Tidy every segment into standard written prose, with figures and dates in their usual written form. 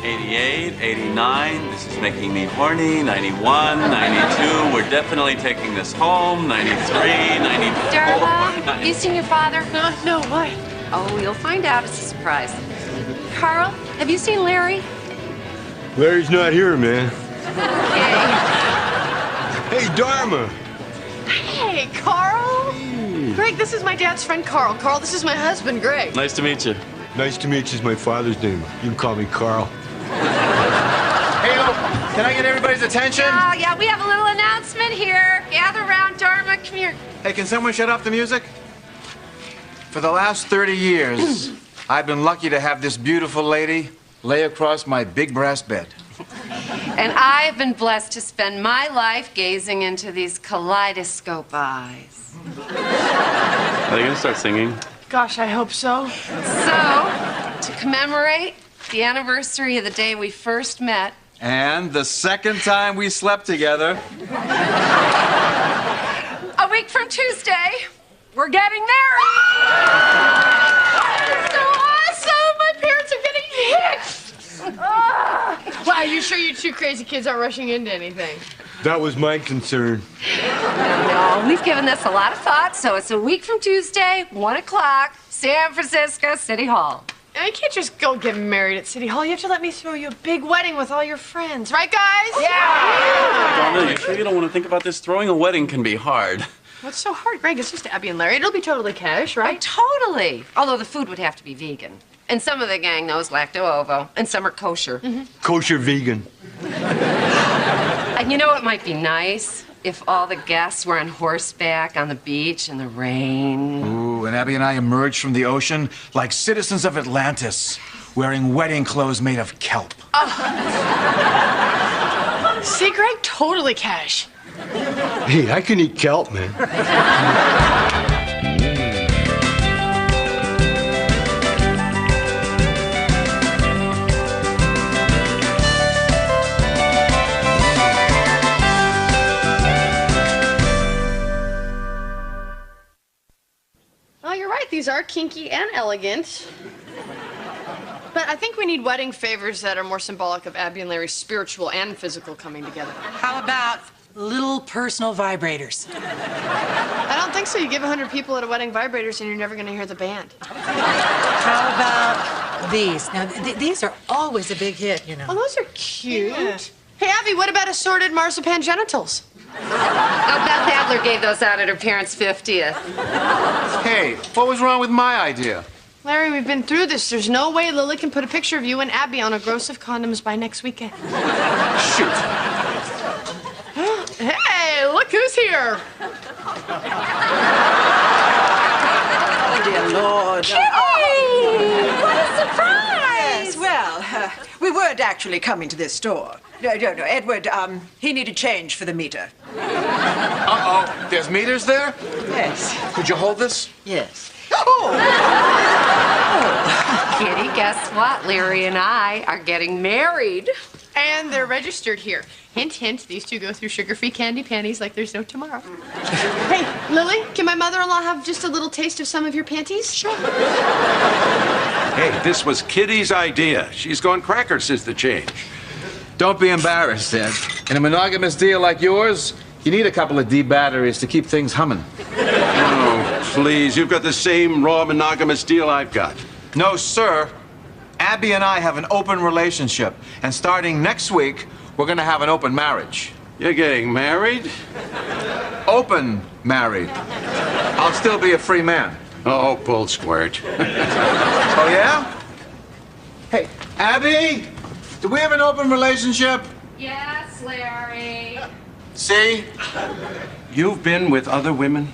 88, 89, this is making me horny, 91, 92, we're definitely taking this home, 93, 94. Dharma, have you seen your father? No, what? Oh, you'll find out. It's a surprise. Carl, have you seen Larry? Larry's not here, man. Okay. Hey, Dharma. Hey, Carl. Hey. Greg, this is my dad's friend, Carl. Carl, this is my husband, Greg. Nice to meet you. Nice to meet you. Is my father's name. You can call me Carl. Hey, can I get everybody's attention? Yeah, we have a little announcement here. Gather around, Dharma. Come here. Hey, can someone shut off the music? For the last 30 years, I've been lucky to have this beautiful lady lay across my big brass bed. And I've been blessed to spend my life gazing into these kaleidoscope eyes. Are you gonna start singing? Gosh, I hope so. So, to commemorate the anniversary of the day we first met, And the second time we slept together. a week from Tuesday, we're getting married! So awesome! My parents are getting hitched! Well, are you sure you two crazy kids aren't rushing into anything? That was my concern. No, we've given this a lot of thought, so it's a week from Tuesday, 1 o'clock, San Francisco City Hall. I can't just go get married at City Hall. You have to let me throw you a big wedding with all your friends. Right, guys? Yeah! Donna, you sure you don't want to think about this? Throwing a wedding can be hard. What's so hard, Greg? It's just Abby and Larry. It'll be totally cash, Oh, right? totally. Although the food would have to be vegan. And some of the gang knows lacto-ovo, and some are kosher. Kosher vegan. And you know what might be nice? If all the guests were on horseback on the beach in the rain. Ooh, and Abby and I emerged from the ocean like citizens of Atlantis, wearing wedding clothes made of kelp. See, Greg? Totally cash. Hey, I can eat kelp, man. Oh, you're right. These are kinky and elegant. But I think we need wedding favors that are more symbolic of Abby and Larry's spiritual and physical coming together. How about little personal vibrators? I don't think so. You give 100 people at a wedding vibrators and you're never going to hear the band. How about these? Now, these are always a big hit, you know. Oh, those are cute. Yeah. Hey, Abby, what about assorted marzipan genitals? Oh, Beth Adler gave those out at her parents' 50th. Hey, what was wrong with my idea? Larry, we've been through this. There's no way Lily can put a picture of you and Abby on a gross of condoms by next weekend. Shoot. Hey, look who's here. Oh, dear Lord. Hey! What a surprise! Yes, well, we weren't actually coming to this store. No, Edward, he needed change for the meter. Uh-oh, there's meters there? Yes. Could you hold this? Yes. Kitty, guess what? Larry and I are getting married. And they're registered here. Hint, hint, these two go through sugar-free candy panties like there's no tomorrow. Hey, Lily, can my mother-in-law have just a little taste of some of your panties? Sure. Hey, this was Kitty's idea. She's gone cracker since the change. Don't be embarrassed, Ed. In a monogamous deal like yours, you need a couple of D batteries to keep things humming. Oh, please, you've got the same raw monogamous deal I've got. No, sir. Abby and I have an open relationship, and starting next week, we're gonna have an open marriage. You're getting married? Open married. I'll still be a free man. Oh, bull squirt. Oh, yeah? Hey, Abby, do we have an open relationship? Yes, Larry. See? You've been with other women?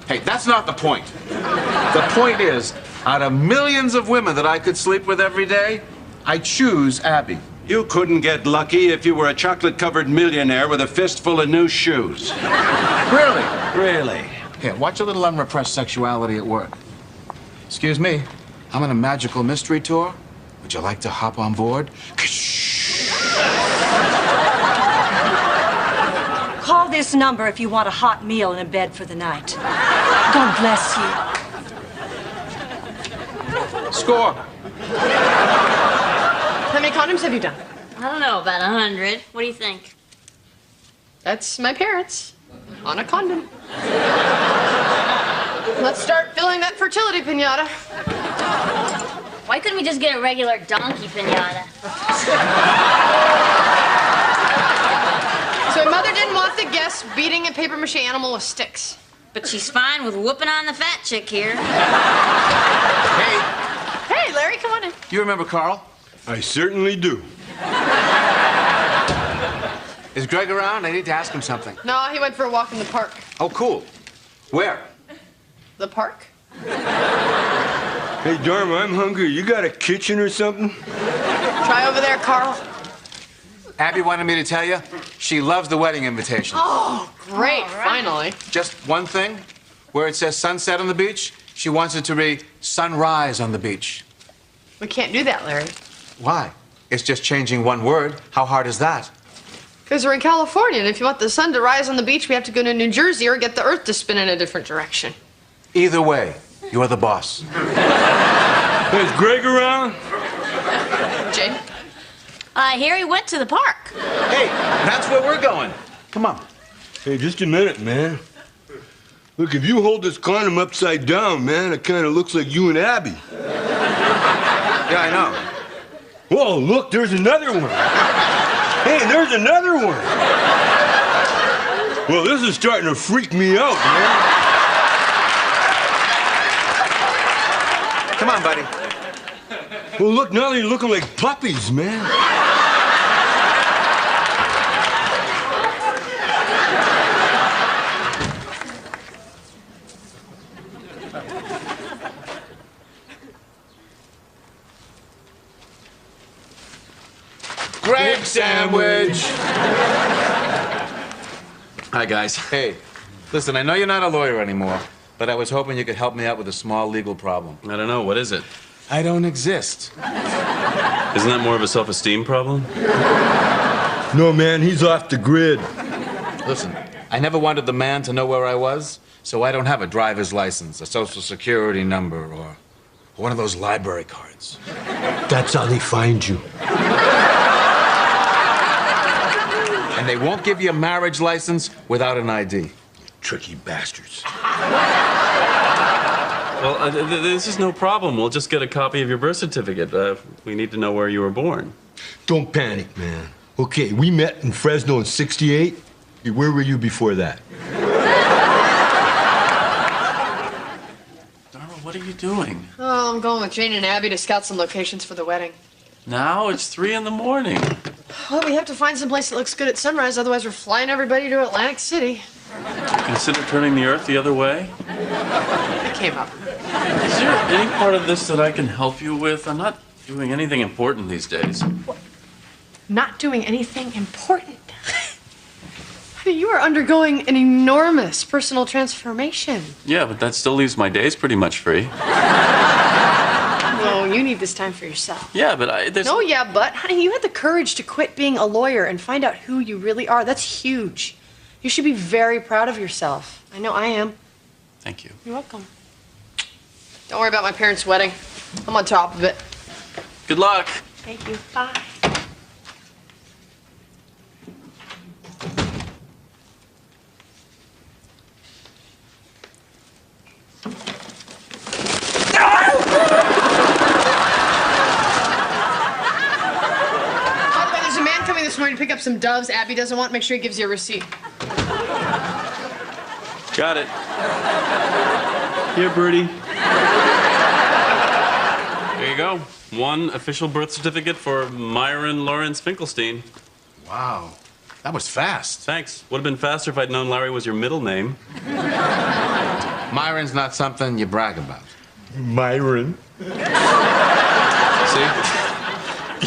Hey, that's not the point. The point is, out of millions of women that I could sleep with every day, I choose Abby. You couldn't get lucky if you were a chocolate-covered millionaire with a fistful of new shoes. Really? Really? Here, watch a little unrepressed sexuality at work. Excuse me, I'm on a magical mystery tour. Would you like to hop on board? Call this number if you want a hot meal and a bed for the night. God bless you. Score. How many condoms have you done? I don't know, about 100. What do you think? That's my parents. On a condom. Let's start filling that fertility piñata. Why couldn't we just get a regular donkey piñata? So my mother didn't want the guests beating a papier-mâché animal with sticks. But she's fine with whooping on the fat chick here. Hey, Hey, Larry, come on in. you remember Carl? I certainly do. Is Greg around? I need to ask him something. No, he went for a walk in the park. Oh, cool. Where? The park? Hey, Dharma, I'm hungry. You got a kitchen or something? Try over there, Carl. Abby wanted me to tell you, she loves the wedding invitation. Oh, great, finally. Just one thing, where it says sunset on the beach, she wants it to read sunrise on the beach. We can't do that, Larry. Why? It's just changing one word. How hard is that? Because we're in California, and if you want the sun to rise on the beach, we have to go to New Jersey or get the earth to spin in a different direction. Either way, you're the boss. Is Greg around? Jane? I hear he went to the park. Hey, that's where we're going. Come on. Hey, just a minute, man. Look, if you hold this condom upside down, man, it kind of looks like you and Abby. Yeah, I know. Whoa, look, there's another one. Hey, there's another one. Well, this is starting to freak me out, man. Come on, buddy. Well, look, now they're looking like puppies, man. Greg sandwich. Hi, guys. Hey, listen, I know you're not a lawyer anymore, but I was hoping you could help me out with a small legal problem. I don't know. What is it? I don't exist. Isn't that more of a self-esteem problem? No, man, he's off the grid. Listen, I never wanted the man to know where I was, so I don't have a driver's license, a social security number, or one of those library cards. That's how they find you. And they won't give you a marriage license without an ID. Tricky bastards. Well, this is no problem. We'll just get a copy of your birth certificate. We need to know where you were born. Don't panic, man. Okay, we met in Fresno in '68. Where were you before that? Dharma, what are you doing? Oh, I'm going with Jane and Abby to scout some locations for the wedding. Now it's 3 in the morning. Well, we have to find some place that looks good at sunrise, otherwise we're flying everybody to Atlantic City. Consider turning the Earth the other way. It came up. Is there any part of this that I can help you with? I'm not doing anything important these days. Not doing anything important. Honey, you are undergoing an enormous personal transformation. Yeah, but that still leaves my days pretty much free. No, you need this time for yourself. Yeah, but there's... No, yeah, but, honey, you had the courage to quit being a lawyer and find out who you really are. That's huge. You should be very proud of yourself. I know I am. Thank you. You're welcome. Don't worry about my parents' wedding. I'm on top of it. Good luck. Thank you. Bye. By the way, there's a man coming this morning to pick up some doves Abby doesn't want. Make sure he gives you a receipt. Got it. Here, Birdie. There you go. One official birth certificate for Myron Lawrence Finkelstein. Wow, that was fast. Thanks. Would have been faster if I'd known Larry was your middle name. Myron's not something you brag about. Myron. See?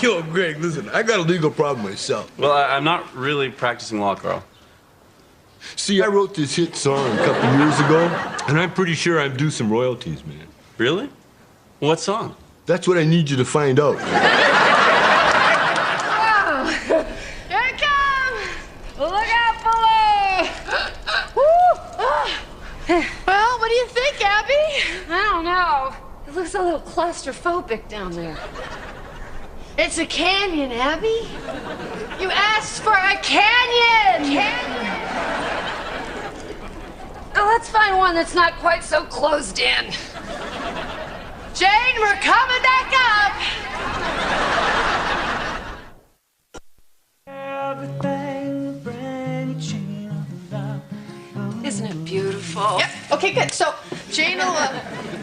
Yo, Greg, listen, I got a legal problem myself. Well, I'm not really practicing law, Carl. See, I wrote this hit song a couple years ago, and I'm pretty sure I'm due some royalties, man. Really? What song? That's what I need you to find out. Oh, here it comes! Look out below! Well, what do you think, Abby? I don't know. It looks a little claustrophobic down there. It's a canyon, Abby. You asked for a canyon! Oh, let's find one that's not quite so closed in. Jane, we're coming back up! Isn't it beautiful? Yep. Okay, good. So Jane will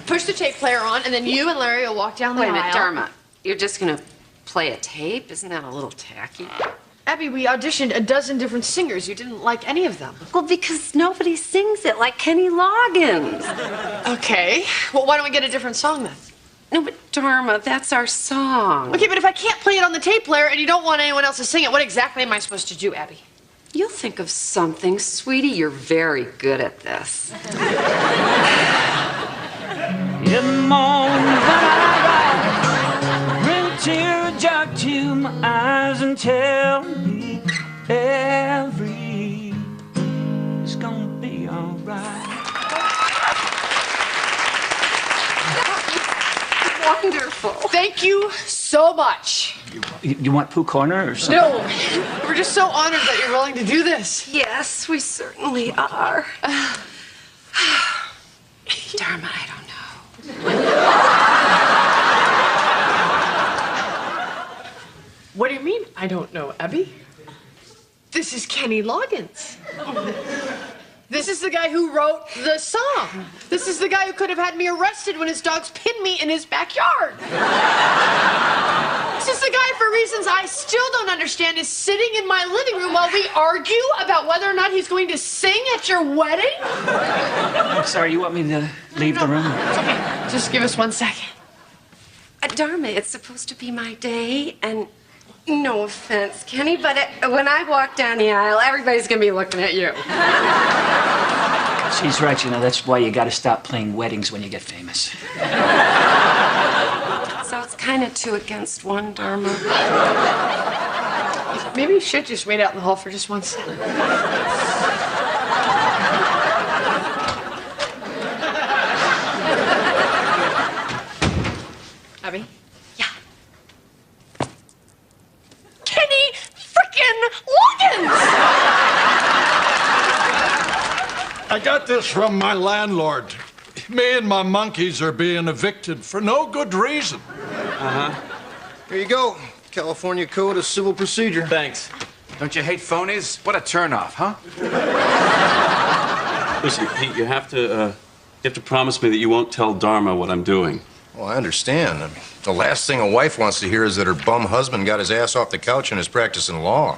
push the tape player on, and then you and Larry will walk down the Wait a aisle. minute, Dharma. You're just gonna play a tape? Isn't that a little tacky? Abby, we auditioned a dozen different singers. You didn't like any of them. Well, because nobody sings it like Kenny Loggins. Okay. Well, why don't we get a different song then? No, but Dharma, that's our song. Okay, but if I can't play it on the tape player and you don't want anyone else to sing it, what exactly am I supposed to do, Abby? You'll think of something, sweetie. You're very good at this. In the morning when I rise, bring a tear jug to my eyes and tell me everything's gonna be alright. Wonderful. Thank you so much. You want Pooh Corner or something? No, we're just so honored that you're willing to do this. Yes, we certainly are. Dharma, I don't know. What do you mean, I don't know, Abby? This is Kenny Loggins. This is the guy who wrote the song. This is the guy who could have had me arrested when his dogs pinned me in his backyard. This is the guy, for reasons I still don't understand, is sitting in my living room while we argue about whether or not he's going to sing at your wedding. I'm sorry, you want me to leave the room? It's okay. Just give us 1 second. Dharma, it's supposed to be my day, and no offense, Kenny, but when I walk down the aisle, everybody's gonna be looking at you. She's right, you know, that's why you gotta stop playing weddings when you get famous. So it's kind of 2 against 1, Dharma. Maybe you should just wait out in the hall for just 1 second. Abby? Yeah. Kenny frickin' Loggins! I got this from my landlord. Me and my monkeys are being evicted for no good reason. Here you go. California Code of Civil Procedure. Thanks. Don't you hate phonies? What a turnoff, huh? Listen, Pete, you have to promise me that you won't tell Dharma what I'm doing. Well, I understand. I mean, the last thing a wife wants to hear is that her bum husband got his ass off the couch and is practicing law.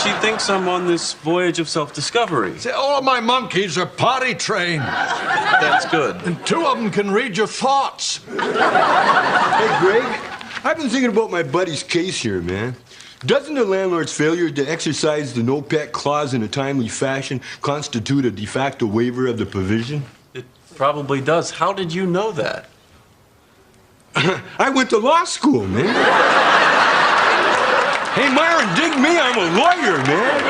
She thinks I'm on this voyage of self-discovery. See, all of my monkeys are potty trained. That's good. And 2 of them can read your thoughts. Hey, Greg, I've been thinking about my buddy's case here, man. Doesn't the landlord's failure to exercise the no-pet clause in a timely fashion constitute a de facto waiver of the provision? It probably does. How did you know that? I went to law school, man. Hey, Myron, dig me, I'm a lawyer, man.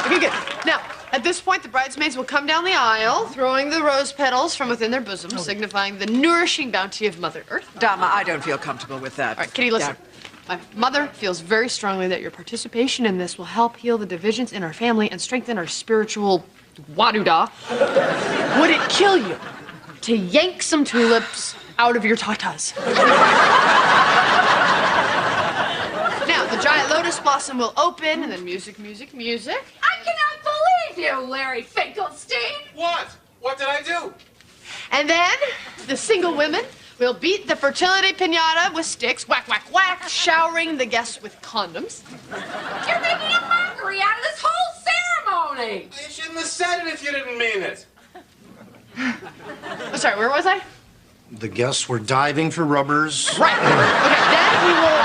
Okay, good. Now, at this point, the bridesmaids will come down the aisle, throwing the rose petals from within their bosoms, signifying the nourishing bounty of Mother Earth. Dharma, I don't feel comfortable with that. All right, Kitty, listen. My mother feels very strongly that your participation in this will help heal the divisions in our family and strengthen our spiritual wadoodah. Would it kill you to yank some tulips out of your tatas? Now, the giant lotus blossom will open, and then music, music, music. I cannot believe you, Larry Finkelstein. What? What did I do? And then the single women will beat the fertility piñata with sticks, whack, whack, whack, showering the guests with condoms. You're making a mockery out of this whole ceremony. You shouldn't have said it if you didn't mean it. Oh, sorry, where was I? The guests were diving for rubbers. Right. Okay, then we will...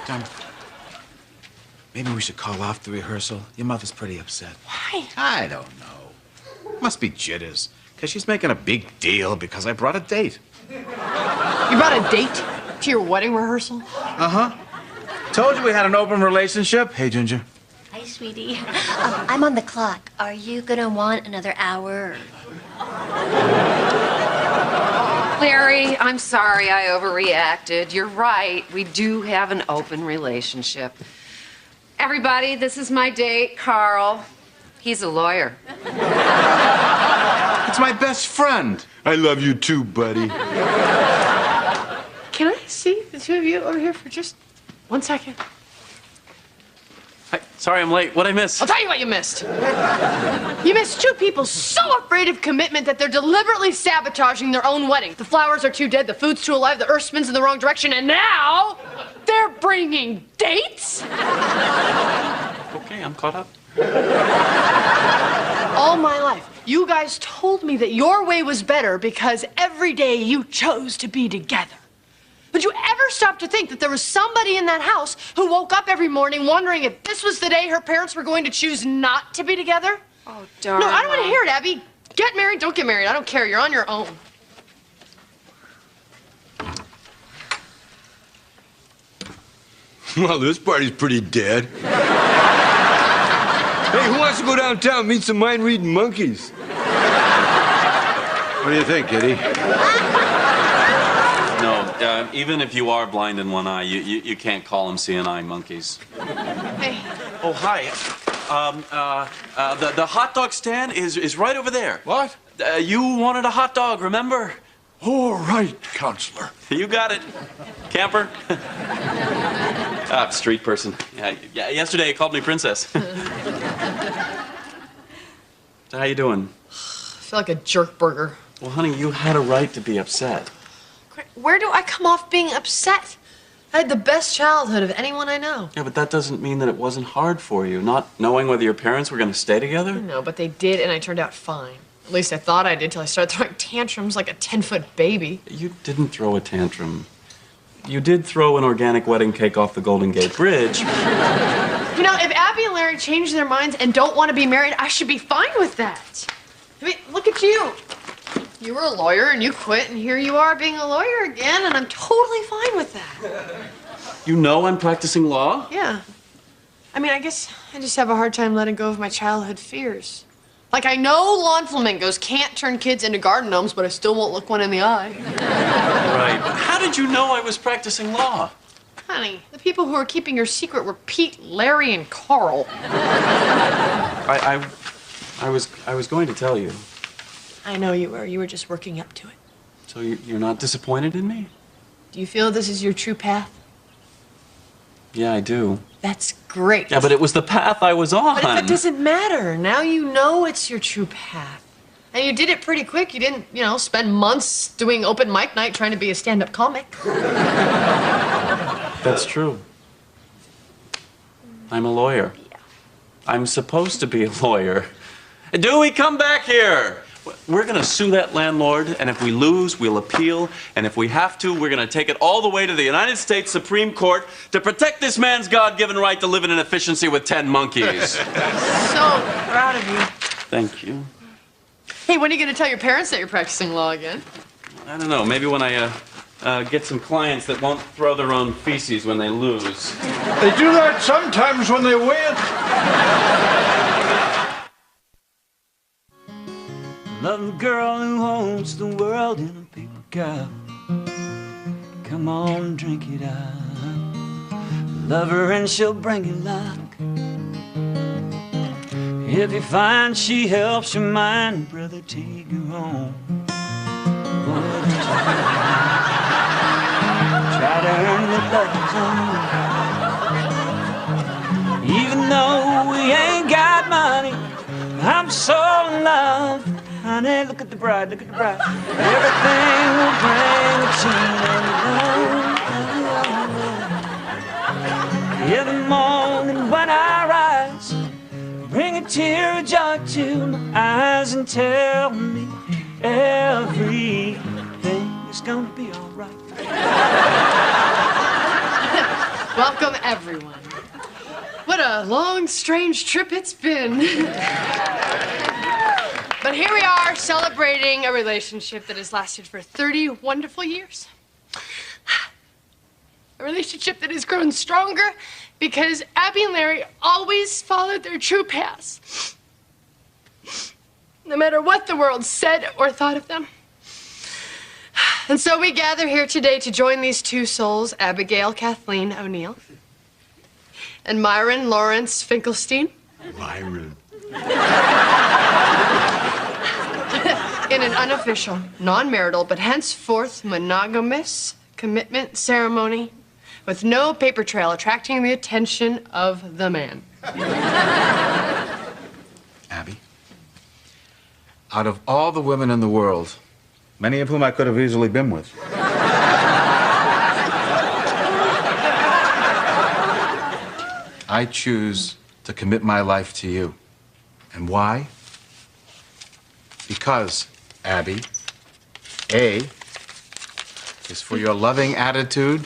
Dharma, maybe we should call off the rehearsal. Your mother's pretty upset. Why? I don't know. Must be jitters. Because she's making a big deal because I brought a date. You brought a date to your wedding rehearsal? Uh-huh. Told you we had an open relationship. Hey, Ginger. Hi, sweetie. I'm on the clock. Are you gonna want another hour? Larry, I'm sorry I overreacted. You're right. We do have an open relationship. Everybody, this is my date, Carl. He's a lawyer. It's my best friend. I love you too, buddy. Can I see the two of you over here for just 1 second? Hi, sorry I'm late. What'd I miss? I'll tell you what you missed. You missed two people so afraid of commitment that they're deliberately sabotaging their own wedding. The flowers are too dead, the food's too alive, the earth spins in the wrong direction, and now they're bringing dates? Okay, I'm caught up. All my life, you guys told me that your way was better because every day you chose to be together. Would you ever stop to think that there was somebody in that house who woke up every morning wondering if this was the day her parents were going to choose not to be together? Oh, darn. No, I don't want to hear it, Abby. Get married, don't get married. I don't care. You're on your own. Well, this party's pretty dead. Hey, who wants to go downtown and meet some mind-reading monkeys? What do you think, Kitty? No, even if you are blind in one eye, you can't call them seeing eye monkeys. Hey. Oh, hi. The hot dog stand is right over there. What? You wanted a hot dog, remember? All right, counselor. You got it. Camper. Street person. Yeah, yesterday you called me princess. How you doing? I feel like a jerk burger. Well, honey, you had a right to be upset. Where do I come off being upset? I had the best childhood of anyone I know. Yeah, but that doesn't mean that it wasn't hard for you, not knowing whether your parents were going to stay together. No, but they did, and I turned out fine. At least I thought I did till I started throwing tantrums like a 10-foot baby. You didn't throw a tantrum. You did throw an organic wedding cake off the Golden Gate Bridge. You know, if Abby and Larry change their minds and don't want to be married, I should be fine with that. I mean, look at you. You were a lawyer and you quit, and here you are being a lawyer again, and I'm totally fine with that. You know I'm practicing law? Yeah. I mean, I guess I just have a hard time letting go of my childhood fears. Like, I know lawn flamingos can't turn kids into garden gnomes, but I still won't look one in the eye. Right. But how did you know I was practicing law? Honey, the people who were keeping your secret were Pete, Larry, and Carl. I was going to tell you. I know you were. You were just working up to it. So you're not disappointed in me? Do you feel this is your true path? Yeah, I do. That's great. Yeah, but it was the path I was on. But it doesn't matter. Now you know it's your true path. And you did it pretty quick. You didn't, spend months doing open mic night trying to be a stand-up comic. That's true. I'm a lawyer. Yeah. I'm supposed to be a lawyer. Dewey, come back here. We're going to sue that landlord, and if we lose, we'll appeal. And if we have to, we're going to take it all the way to the United States Supreme Court to protect this man's God-given right to live in an efficiency with 10 monkeys. So proud of you. Thank you. Hey, when are you going to tell your parents that you're practicing law again? I don't know. Maybe when I get some clients that won't throw their own feces when they lose. They do that sometimes when they win. Love the girl who holds the world in a paper cup. Come on, drink it up. Love her and she'll bring you luck. If you find she helps your mind, brother, take her home. Why don't you try to earn the love zone? Even though we ain't got money, I'm so in love. Honey, look at the bride, look at the bride. Everything will bring a change. In the morning when I rise, bring a tear of joy to my eyes and tell me everything is gonna be all right. Welcome, everyone. What a long, strange trip it's been. But here we are, celebrating a relationship that has lasted for 30 wonderful years. A relationship that has grown stronger because Abby and Larry always followed their true paths. No matter what the world said or thought of them. And so we gather here today to join these two souls, Abigail Kathleen O'Neill and Myron Lawrence Finkelstein. Myron. In an unofficial, non-marital, but henceforth monogamous commitment ceremony with no paper trail attracting the attention of the man. Abby, out of all the women in the world, many of whom I could have easily been with, I choose to commit my life to you. And why? Because, Abby, A is for your loving attitude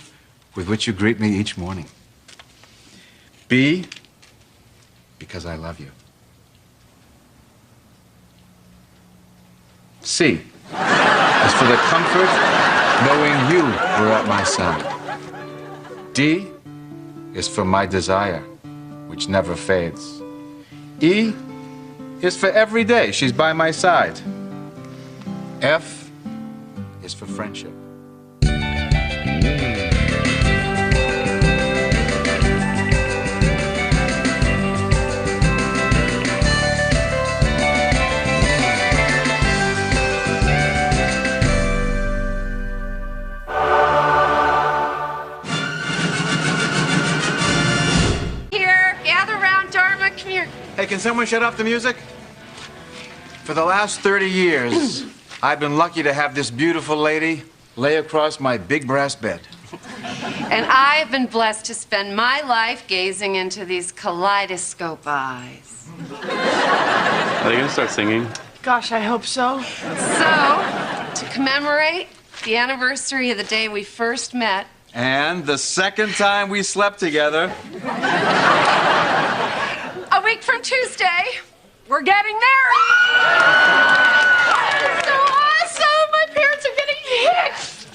with which you greet me each morning. B, because I love you. C is for the comfort knowing you were at my side. D is for my desire, which never fades. E is for every day she's by my side. F is for friendship. Here, gather round, Dharma. Come here. Hey, can someone shut off the music? For the last 30 years, I've been lucky to have this beautiful lady lay across my big brass bed. And I've been blessed to spend my life gazing into these kaleidoscope eyes. Are they gonna start singing? Gosh, I hope so. So, to commemorate the anniversary of the day we first met, And the second time we slept together. a week from Tuesday, we're getting married! So awesome! My parents are getting hitched!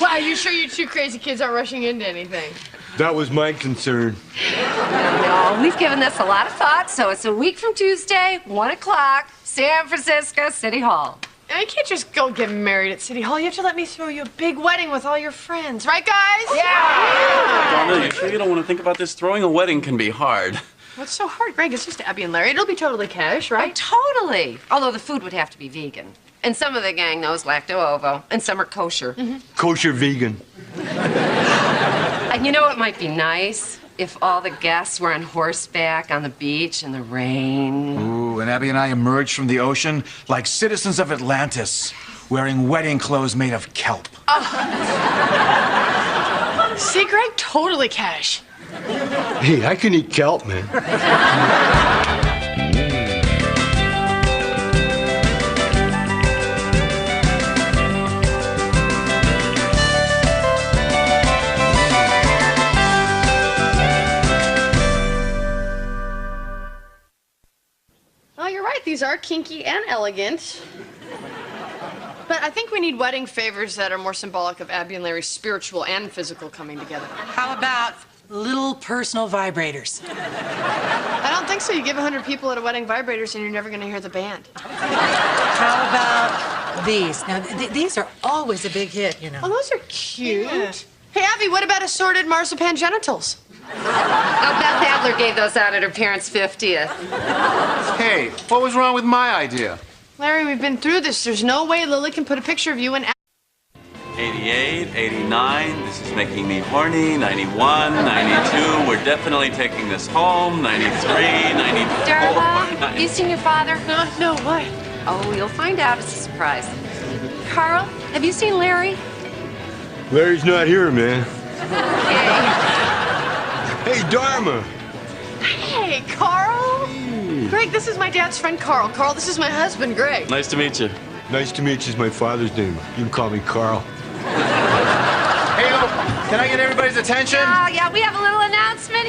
Wow, you sure you two crazy kids aren't rushing into anything? That was my concern. No, we've given this a lot of thought, so it's a week from Tuesday, 1 o'clock, San Francisco City Hall. And you can't just go get married at City Hall. You have to let me throw you a big wedding with all your friends. Right, guys? Yeah! Donna, you sure you don't want to think about this? Throwing a wedding can be hard. What's so hard, Greg? It's just Abby and Larry. It'll be totally cash, right? Totally. Although the food would have to be vegan. And some of the gang knows lacto-ovo, and some are kosher. Kosher vegan. And you know, it might be nice if all the guests were on horseback on the beach in the rain. Ooh, and Abby and I emerged from the ocean like citizens of Atlantis, wearing wedding clothes made of kelp. See, Greg? Totally cash. Hey, I can eat kelp, man. Oh, you're right. These are kinky and elegant. But I think we need wedding favors that are more symbolic of Abby and Larry's spiritual and physical coming together. How about little personal vibrators? I don't think so. You give 100 people at a wedding vibrators and you're never going to hear the band. How about these? Now, these are always a big hit, you know. Oh, those are cute. Yeah. Hey, Abby, what about assorted marzipan genitals? Oh, Beth Adler gave those out at her parents' 50th. Hey, what was wrong with my idea? Larry, we've been through this. There's no way Lily can put a picture of you in 88, 89, this is making me horny, 91, 92, we're definitely taking this home, 93, 94. Dharma, have you seen your father? No, what? Oh, you'll find out. It's a surprise. Carl, have you seen Larry? Larry's not here, man. Okay. Hey, Dharma. Hey, Carl. Hey. Greg, this is my dad's friend, Carl. Carl, this is my husband, Greg. Nice to meet you. Nice to meet you. Is my father's name. You can call me Carl. Hey, can I get everybody's attention? Oh, yeah, we have a little announcement.